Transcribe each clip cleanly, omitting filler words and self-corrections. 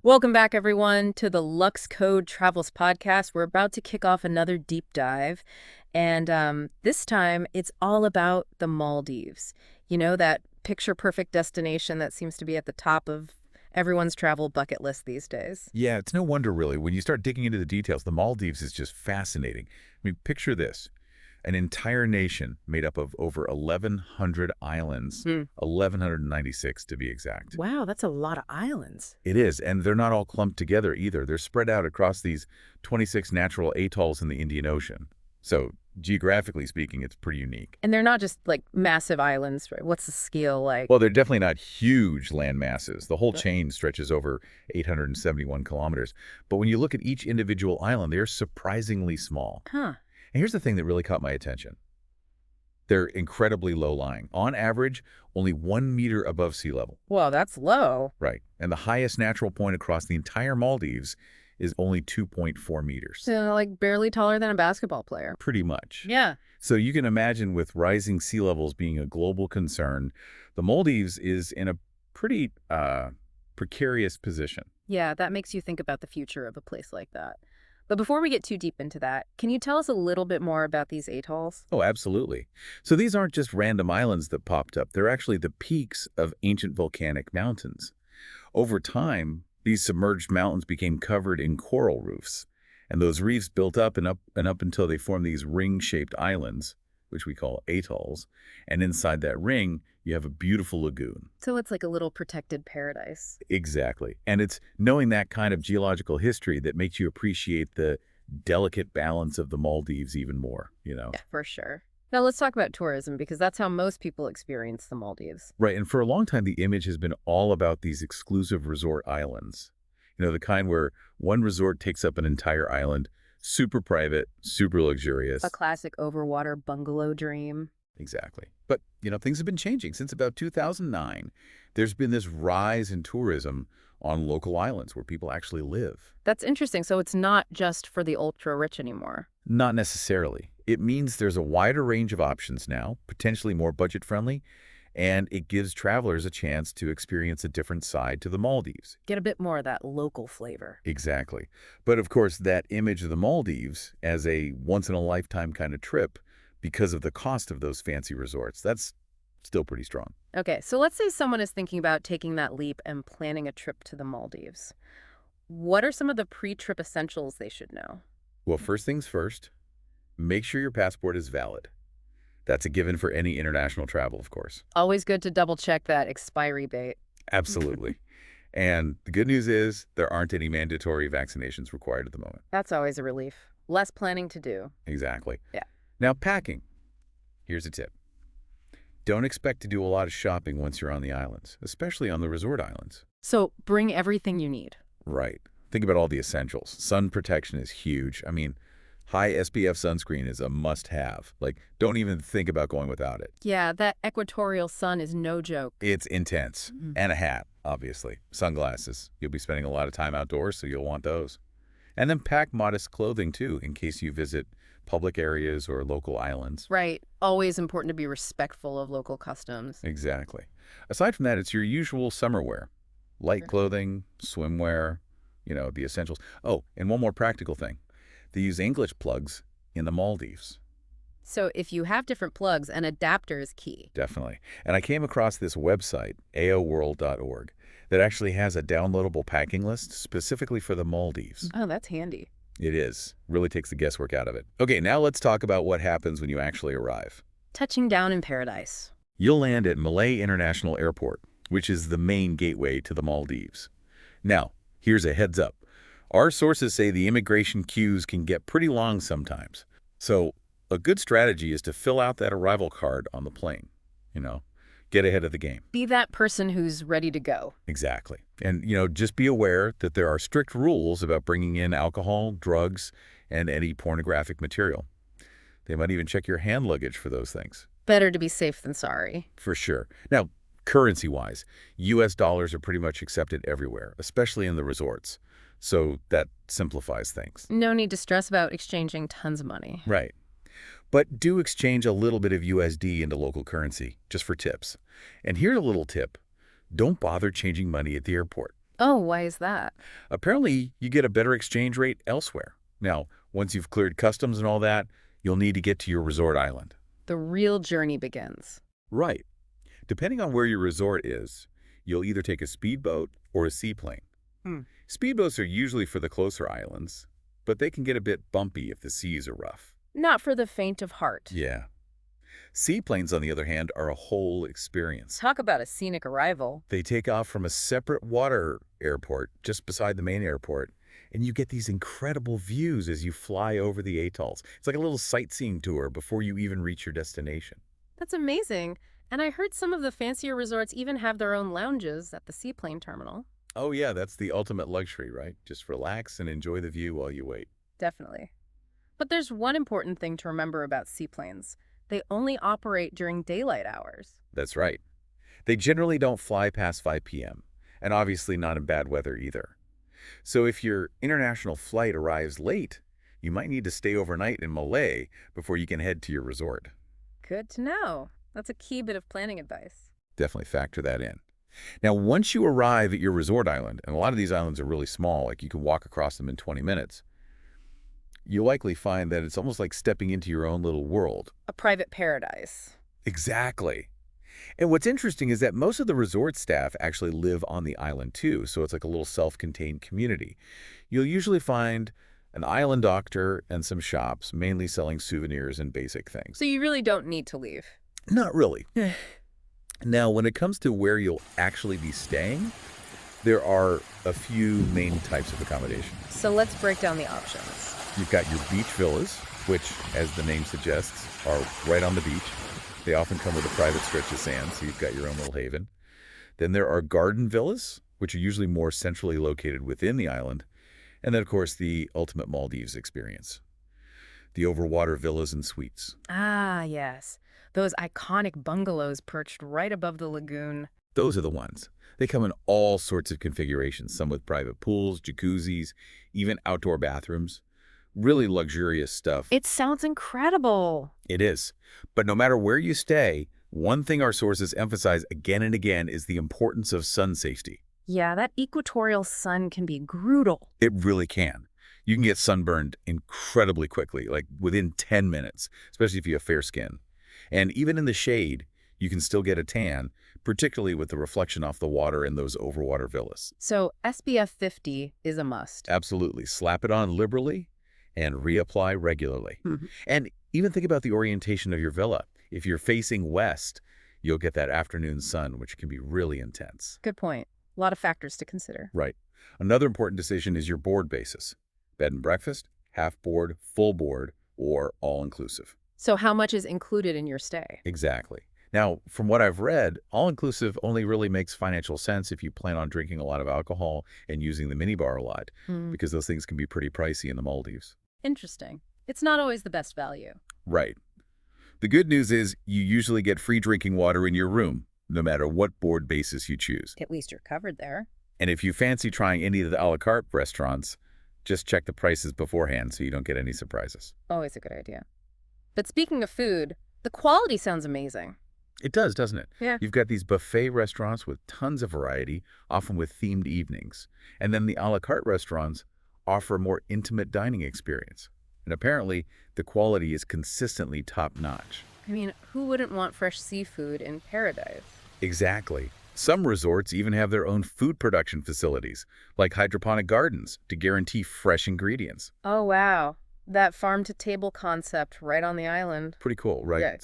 Welcome back, everyone, to the Luxe Code Travels Podcast. We're about to kick off another deep dive, and this time it's all about the Maldives. You know, that picture-perfect destination that seems to be at the top of everyone's travel bucket list these days. Yeah, it's no wonder, really. When you start digging into the details, the Maldives is just fascinating. I mean, picture this. An entire nation made up of over 1,100 islands, 1,196 to be exact. Wow, that's a lot of islands. It is, and they're not all clumped together either. They're spread out across these 26 natural atolls in the Indian Ocean. So, geographically speaking, it's pretty unique. And they're not just like massive islands, right? What's the scale like? Well, they're definitely not huge land masses. The whole chain stretches over 871 kilometers. But when you look at each individual island, they're surprisingly small. Huh. And here's the thing that really caught my attention. They're incredibly low-lying. On average, only 1 meter above sea level. Whoa, that's low. Right. And the highest natural point across the entire Maldives is only 2.4 meters. So, like, barely taller than a basketball player. Pretty much. Yeah. So you can imagine, with rising sea levels being a global concern, the Maldives is in a pretty precarious position. Yeah, that makes you think about the future of a place like that. But before we get too deep into that, can you tell us a little bit more about these atolls? Oh, absolutely. So these aren't just random islands that popped up. They're actually the peaks of ancient volcanic mountains. Over time, these submerged mountains became covered in coral reefs, and those reefs built up and up until they formed these ring-shaped islands, which we call atolls. And inside that ring, you have a beautiful lagoon. So it's like a little protected paradise. Exactly. And it's knowing that kind of geological history that makes you appreciate the delicate balance of the Maldives even more, you know? Yeah, for sure. Now let's talk about tourism, because that's how most people experience the Maldives. Right. And for a long time, the image has been all about these exclusive resort islands. You know, the kind where one resort takes up an entire island, super private, super luxurious. A classic overwater bungalow dream. Exactly. But, you know, things have been changing. Since about 2009, there's been this rise in tourism on local islands where people actually live. That's interesting. So it's not just for the ultra-rich anymore. Not necessarily. It means there's a wider range of options now, potentially more budget-friendly, and it gives travelers a chance to experience a different side to the Maldives. Get a bit more of that local flavor. Exactly. But of course, that image of the Maldives as a once-in-a-lifetime kind of trip, because of the cost of those fancy resorts, that's still pretty strong. Okay, so let's say someone is thinking about taking that leap and planning a trip to the Maldives. What are some of the pre-trip essentials they should know? Well, first things first, make sure your passport is valid. That's a given for any international travel, of course. Always good to double check that expiry date. Absolutely. And the good news is there aren't any mandatory vaccinations required at the moment. That's always a relief. Less planning to do. Exactly. Yeah. Now, packing. Here's a tip. Don't expect to do a lot of shopping once you're on the islands, especially on the resort islands. So bring everything you need. Right. Think about all the essentials. Sun protection is huge. I mean, high SPF sunscreen is a must-have. Like, don't even think about going without it. Yeah, that equatorial sun is no joke. It's intense. And a hat, obviously. Sunglasses. You'll be spending a lot of time outdoors, so you'll want those. And then pack modest clothing, too, in case you visit public areas or local islands. Right. Always important to be respectful of local customs. Exactly. Aside from that, it's your usual summer wear. Light clothing, swimwear, you know, the essentials. Oh, and one more practical thing. They use English plugs in the Maldives. So if you have different plugs, an adapter is key. Definitely. And I came across this website, aoworld.org, that actually has a downloadable packing list specifically for the Maldives. Oh, that's handy. It is. Really takes the guesswork out of it. Okay, now let's talk about what happens when you actually arrive. Touching down in paradise. You'll land at Malé International Airport, which is the main gateway to the Maldives. Now, here's a heads up. Our sources say the immigration queues can get pretty long sometimes. So a good strategy is to fill out that arrival card on the plane. You know, get ahead of the game. Be that person who's ready to go. Exactly. And, you know, just be aware that there are strict rules about bringing in alcohol, drugs, and any pornographic material. They might even check your hand luggage for those things. Better to be safe than sorry. For sure. Now, currency-wise, U.S. dollars are pretty much accepted everywhere, especially in the resorts. So that simplifies things. No need to stress about exchanging tons of money. Right. But do exchange a little bit of USD into local currency, just for tips. And here's a little tip. Don't bother changing money at the airport. Oh, why is that? Apparently, you get a better exchange rate elsewhere. Now, once you've cleared customs and all that, you'll need to get to your resort island. The real journey begins. Right. Depending on where your resort is, you'll either take a speedboat or a seaplane. Hmm. Speedboats are usually for the closer islands, but they can get a bit bumpy if the seas are rough. Not for the faint of heart. Yeah. Seaplanes, on the other hand, are a whole experience. Talk about a scenic arrival. They take off from a separate water airport just beside the main airport, and you get these incredible views as you fly over the atolls. It's like a little sightseeing tour before you even reach your destination. That's amazing. And I heard some of the fancier resorts even have their own lounges at the seaplane terminal. Oh yeah, that's the ultimate luxury, right? Just relax and enjoy the view while you wait. Definitely. But there's one important thing to remember about seaplanes. They only operate during daylight hours. That's right. They generally don't fly past 5 p.m., and obviously not in bad weather either. So if your international flight arrives late, you might need to stay overnight in Malay before you can head to your resort. Good to know. That's a key bit of planning advice. Definitely factor that in. Now, once you arrive at your resort island, and a lot of these islands are really small, like you can walk across them in 20 minutes, you'll likely find that it's almost like stepping into your own little world. A private paradise. Exactly. And what's interesting is that most of the resort staff actually live on the island too, so it's like a little self-contained community. You'll usually find an island doctor and some shops, mainly selling souvenirs and basic things. So you really don't need to leave. Not really. Now, when it comes to where you'll actually be staying, there are a few main types of accommodation. So let's break down the options. You've got your beach villas, which, as the name suggests, are right on the beach. They often come with a private stretch of sand, so you've got your own little haven. Then there are garden villas, which are usually more centrally located within the island. And then, of course, the ultimate Maldives experience, the overwater villas and suites. Ah, yes. Those iconic bungalows perched right above the lagoon. Those are the ones. They come in all sorts of configurations, some with private pools, jacuzzis, even outdoor bathrooms. Really luxurious stuff. It sounds incredible. It is. But no matter where you stay, one thing our sources emphasize again and again is the importance of sun safety. Yeah, that equatorial sun can be brutal. It really can. You can get sunburned incredibly quickly, like within 10 minutes, especially if you have fair skin. And even in the shade, you can still get a tan, particularly with the reflection off the water in those overwater villas. So SPF 50 is a must. Absolutely. Slap it on liberally and reapply regularly. And even think about the orientation of your villa. If you're facing west, you'll get that afternoon sun, which can be really intense. Good point. A lot of factors to consider. Right. Another important decision is your board basis. Bed and breakfast, half board, full board, or all-inclusive. So how much is included in your stay? Exactly. Now, from what I've read, all-inclusive only really makes financial sense if you plan on drinking a lot of alcohol and using the minibar a lot, because those things can be pretty pricey in the Maldives. Interesting. It's not always the best value. Right. The good news is you usually get free drinking water in your room, no matter what board basis you choose. At least you're covered there. And if you fancy trying any of the a la carte restaurants, just check the prices beforehand so you don't get any surprises. Always a good idea. But speaking of food, the quality sounds amazing. It does, doesn't it? Yeah. You've got these buffet restaurants with tons of variety, often with themed evenings. And then the a la carte restaurants offer a more intimate dining experience. And apparently, the quality is consistently top-notch. I mean, who wouldn't want fresh seafood in paradise? Exactly. Some resorts even have their own food production facilities, like hydroponic gardens, to guarantee fresh ingredients. Oh, wow. That farm-to-table concept right on the island. Pretty cool, right? Yeah.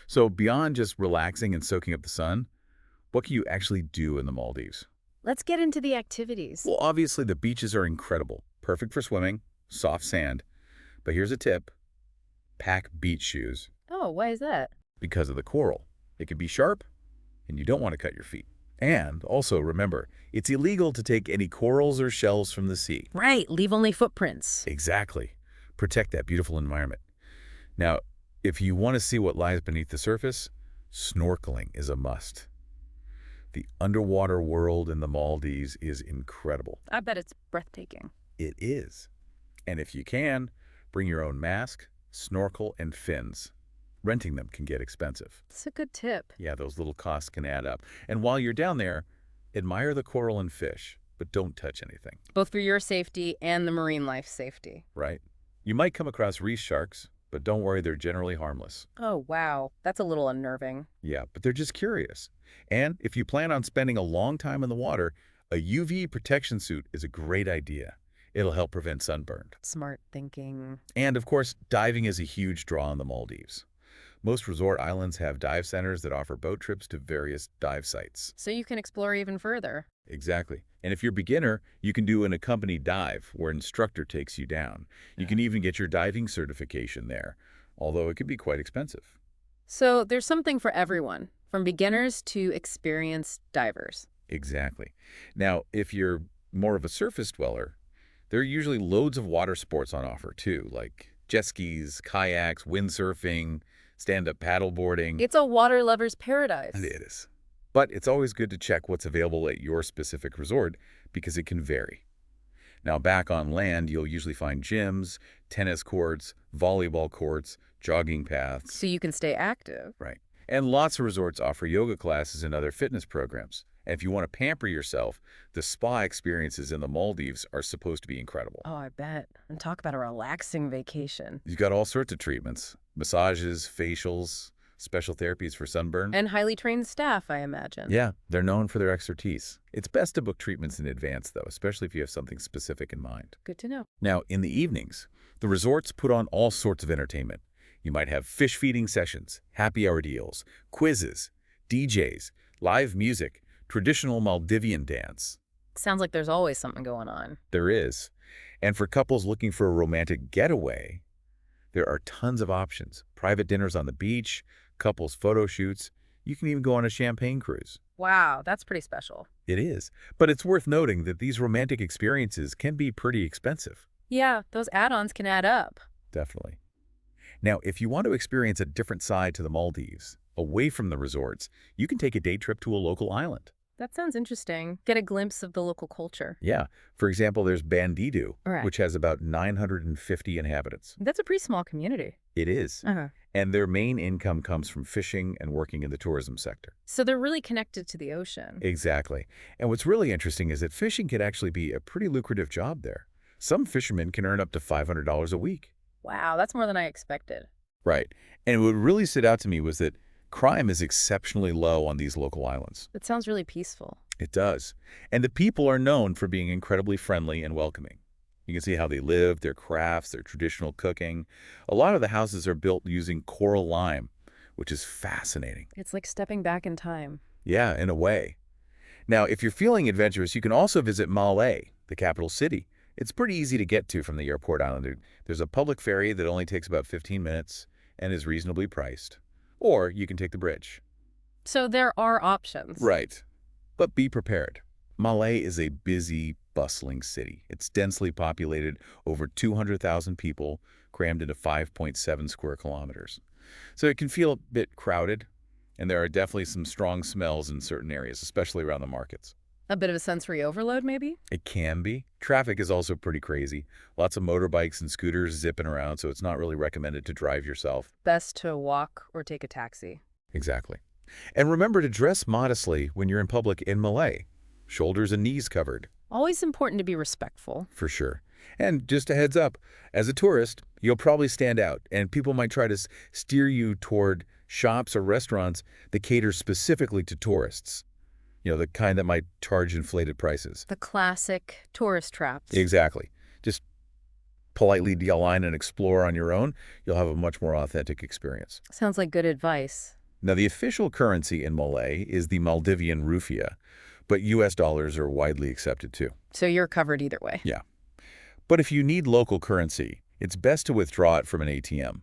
So beyond just relaxing and soaking up the sun, what can you actually do in the Maldives? Let's get into the activities. Well, obviously the beaches are incredible, perfect for swimming, soft sand. But here's a tip. Pack beach shoes. Oh, why is that? Because of the coral. It can be sharp, and you don't want to cut your feet. And also remember, it's illegal to take any corals or shells from the sea. Right, leave only footprints. Exactly. Protect that beautiful environment. Now, if you want to see what lies beneath the surface, snorkeling is a must. The underwater world in the Maldives is incredible. I bet it's breathtaking. It is. And if you can, bring your own mask, snorkel, and fins. Renting them can get expensive. That's a good tip. Yeah, those little costs can add up. And while you're down there, admire the coral and fish, but don't touch anything, Both for your safety and the marine life safety. right? You might come across reef sharks, but don't worry, they're generally harmless. Oh, wow. That's a little unnerving. Yeah, but they're just curious. And if you plan on spending a long time in the water, a UV protection suit is a great idea. It'll help prevent sunburn. Smart thinking. And of course, diving is a huge draw on the Maldives. Most resort islands have dive centers that offer boat trips to various dive sites. So you can explore even further. Exactly. And if you're a beginner, you can do an accompanied dive where an instructor takes you down. You can even get your diving certification there, although it can be quite expensive. So there's something for everyone, from beginners to experienced divers. Exactly. Now, if you're more of a surface dweller, there are usually loads of water sports on offer too, like jet skis, kayaks, windsurfing, stand-up paddleboarding. It's a water lover's paradise. It is. But it's always good to check what's available at your specific resort because it can vary. Now, back on land, you'll usually find gyms, tennis courts, volleyball courts, jogging paths. So you can stay active. Right. And lots of resorts offer yoga classes and other fitness programs. And if you want to pamper yourself, the spa experiences in the Maldives are supposed to be incredible. Oh, I bet. And talk about a relaxing vacation. You've got all sorts of treatments, massages, facials, special therapies for sunburn. And highly trained staff, I imagine. Yeah, they're known for their expertise. It's best to book treatments in advance, though, especially if you have something specific in mind. Good to know. Now, in the evenings, the resorts put on all sorts of entertainment. You might have fish feeding sessions, happy hour deals, quizzes, DJs, live music, traditional Maldivian dance. Sounds like there's always something going on. There is. And for couples looking for a romantic getaway, there are tons of options. Private dinners on the beach, couples photo shoots. You can even go on a champagne cruise. Wow, that's pretty special. It is. But it's worth noting that these romantic experiences can be pretty expensive. Yeah, those add-ons can add up. Definitely. Now, if you want to experience a different side to the Maldives, away from the resorts, you can take a day trip to a local island. That sounds interesting. Get a glimpse of the local culture. Yeah. For example, there's Bandidu, Right. which has about 950 inhabitants. That's a pretty small community. It is. Uh-huh. And their main income comes from fishing and working in the tourism sector. So they're really connected to the ocean. Exactly. And what's really interesting is that fishing can actually be a pretty lucrative job there. Some fishermen can earn up to $500 a week. Wow, that's more than I expected. Right. And what really stood out to me was that crime is exceptionally low on these local islands. That sounds really peaceful. It does. And the people are known for being incredibly friendly and welcoming. You can see how they live, their crafts, their traditional cooking. A lot of the houses are built using coral lime, which is fascinating. It's like stepping back in time. Yeah, in a way. Now, if you're feeling adventurous, you can also visit Malé, the capital city. It's pretty easy to get to from the airport island. There's a public ferry that only takes about 15 minutes and is reasonably priced. Or you can take the bridge. So there are options. Right. But be prepared. Malé is a busy, bustling city. It's densely populated, over 200,000 people, crammed into 5.7 square kilometers. So it can feel a bit crowded, and there are definitely some strong smells in certain areas, especially around the markets. A bit of a sensory overload, maybe? It can be. Traffic is also pretty crazy. Lots of motorbikes and scooters zipping around, so it's not really recommended to drive yourself. Best to walk or take a taxi. Exactly. And remember to dress modestly when you're in public in Malé. Shoulders and knees covered. Always important to be respectful. For sure. And just a heads up, as a tourist, you'll probably stand out, and people might try to steer you toward shops or restaurants that cater specifically to tourists. You know, the kind that might charge inflated prices. The classic tourist traps. Exactly. Just politely de-line and explore on your own. You'll have a much more authentic experience. Sounds like good advice. Now, the official currency in Malé is the Maldivian rupiah, but U.S. dollars are widely accepted too. So you're covered either way. Yeah. But if you need local currency, it's best to withdraw it from an ATM.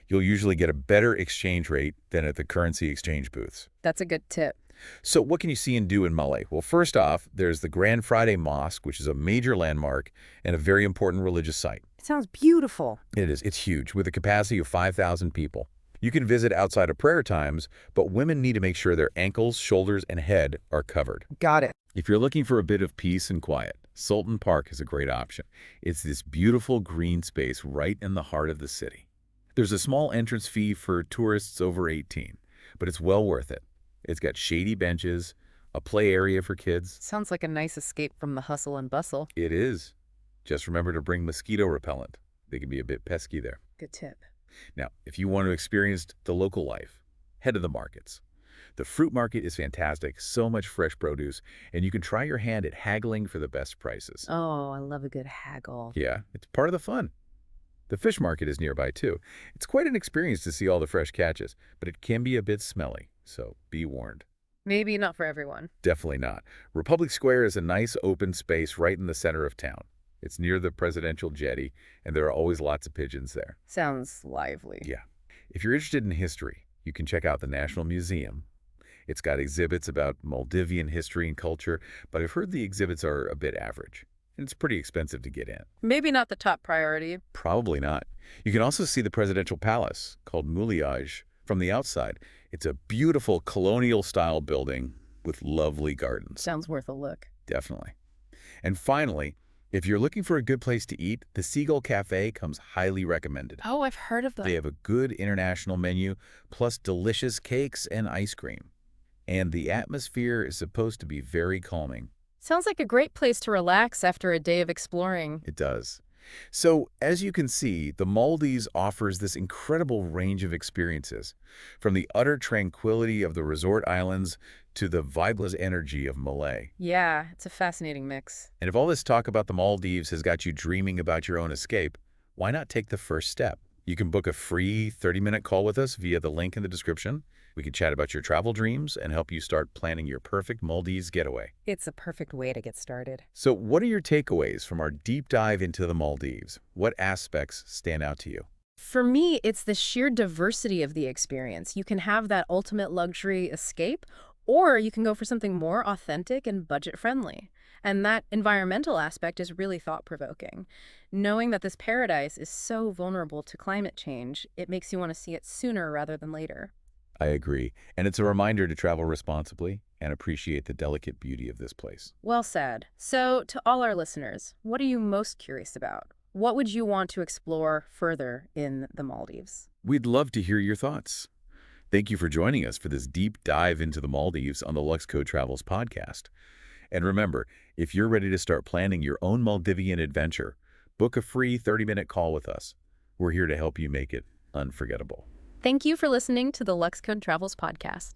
You'll usually get a better exchange rate than at the currency exchange booths. That's a good tip. So what can you see and do in Malé? Well, first off, there's the Grand Friday Mosque, which is a major landmark and a very important religious site. It sounds beautiful. It is. It's huge, with a capacity of 5,000 people. You can visit outside of prayer times, but women need to make sure their ankles, shoulders, and head are covered. Got it. If you're looking for a bit of peace and quiet, Sultan Park is a great option. It's this beautiful green space right in the heart of the city. There's a small entrance fee for tourists over 18, but it's well worth it. It's got shady benches, a play area for kids. Sounds like a nice escape from the hustle and bustle. It is. Just remember to bring mosquito repellent. They can be a bit pesky there. Good tip. Now, if you want to experience the local life, head to the markets. The fruit market is fantastic, so much fresh produce, and you can try your hand at haggling for the best prices. Oh, I love a good haggle. Yeah, it's part of the fun. The fish market is nearby, too. It's quite an experience to see all the fresh catches, but it can be a bit smelly, so be warned. Maybe not for everyone. Definitely not. Republic Square is a nice open space right in the center of town. It's near the presidential jetty, and there are always lots of pigeons there. Sounds lively. Yeah. If you're interested in history, you can check out the National Museum. It's got exhibits about Maldivian history and culture, but I've heard the exhibits are a bit average, and it's pretty expensive to get in. Maybe not the top priority. Probably not. You can also see the presidential palace, called Mulliage, from the outside. It's a beautiful colonial-style building with lovely gardens. Sounds worth a look. Definitely. And finally, if you're looking for a good place to eat, the Seagull Cafe comes highly recommended. Oh, I've heard of them. They have a good international menu, plus delicious cakes and ice cream. And the atmosphere is supposed to be very calming. Sounds like a great place to relax after a day of exploring. It does. So, as you can see, the Maldives offers this incredible range of experiences, from the utter tranquility of the resort islands to the vibeless energy of Malay. Yeah, it's a fascinating mix. And if all this talk about the Maldives has got you dreaming about your own escape, why not take the first step? You can book a free 30-minute call with us via the link in the description. We can chat about your travel dreams and help you start planning your perfect Maldives getaway. It's a perfect way to get started. So what are your takeaways from our deep dive into the Maldives? What aspects stand out to you? For me, it's the sheer diversity of the experience. You can have that ultimate luxury escape, or you can go for something more authentic and budget-friendly. And that environmental aspect is really thought-provoking. Knowing that this paradise is so vulnerable to climate change, it makes you want to see it sooner rather than later. I agree. And it's a reminder to travel responsibly and appreciate the delicate beauty of this place. Well said. So, to all our listeners, what are you most curious about? What would you want to explore further in the Maldives? We'd love to hear your thoughts. Thank you for joining us for this deep dive into the Maldives on the Luxe Code Travels podcast. And remember, if you're ready to start planning your own Maldivian adventure, book a free 30-minute call with us. We're here to help you make it unforgettable. Thank you for listening to the Luxe Code Travels podcast.